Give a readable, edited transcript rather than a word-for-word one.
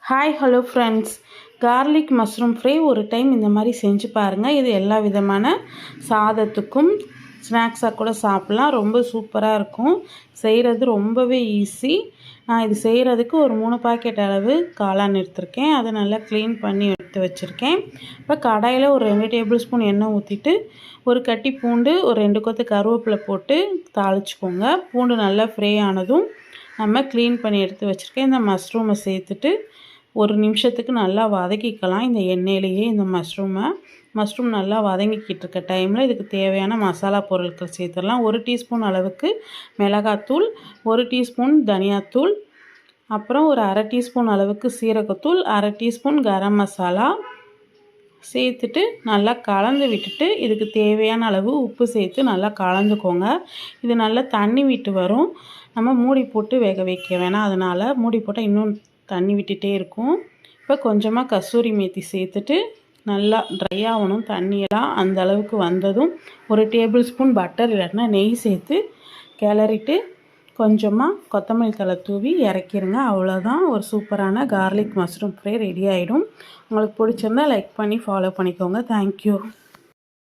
Hi hello friends, garlic mushroom fry ஒரு time இந்த மாதிரி செஞ்சு பாருங்கள். இது எல்லா விதமான சாதத்துக்கும் ஸ்நாக்ஸாக கூட சாப்பிட்லாம். ரொம்ப சூப்பராக இருக்கும். செய்கிறது ரொம்பவே ஈஸி. நான் இது செய்கிறதுக்கு ஒரு 3 பாக்கெட் அளவு காளான் எடுத்திருக்கேன். அதை நல்லா க்ளீன் பண்ணி எடுத்து வச்சுருக்கேன். இப்போ கடாயில் ஒரு 2 டேபிள் ஸ்பூன் எண்ணெய் ஊற்றிட்டு ஒரு கட்டி பூண்டு, ஒரு 2 கொத்து கருவேப்பிலை போட்டு தாளிச்சுக்கோங்க. பூண்டு நல்லா ஃப்ரை ஆனதும் நம்ம க்ளீன் பண்ணி எடுத்து வச்சுருக்கேன் இந்த மஷ்ரூமை சேர்த்துட்டு ஒரு நிமிஷத்துக்கு நல்லா வதக்கிக்கலாம். இந்த எண்ணெயிலேயே இந்த மஷ்ரூம் நல்லா வதங்கிக்கிட்டு இருக்க டைமில் இதுக்கு தேவையான மசாலா பொருட்கள் சேர்த்துடலாம். 1 டீஸ்பூன் அளவுக்கு மிளகாத்தூள், 1 டீஸ்பூன் தனியாத்தூள், அப்புறம் ஒரு அரை டீஸ்பூன் அளவுக்கு சீரகத்தூள், அரை டீஸ்பூன் கரம் மசாலா சேர்த்துட்டு நல்லா கலந்து விட்டுட்டு இதுக்கு தேவையான அளவு உப்பு சேர்த்து நல்லா கலந்துக்கோங்க. இது நல்லா தண்ணி விட்டு வரும். நம்ம மூடி போட்டு வேக வைக்க வேணாம், அதனால் மூடி போட்டால் இன்னும் தண்ணி விட்டுட்டே இருக்கும். இப்போ கொஞ்சமாக கசூரி மேத்தி சேர்த்துட்டு நல்லா ட்ரை ஆகணும். தண்ணியெல்லாம் அந்த அளவுக்கு வந்ததும் ஒரு டேபிள் ஸ்பூன் பட்டர் இல்லைன்னா நெய் சேர்த்து கிளறிட்டு கொஞ்சமாக கொத்தமல்லி தழை தூவி இறக்கிருங்க. அவ்வளோதான், ஒரு சூப்பரான கார்லிக் மஷ்ரூம் ஃப்ரை ரெடி ஆகிடும். உங்களுக்கு பிடிச்சிருந்தால் லைக் பண்ணி ஃபாலோ பண்ணிக்கோங்க. தேங்க்யூ.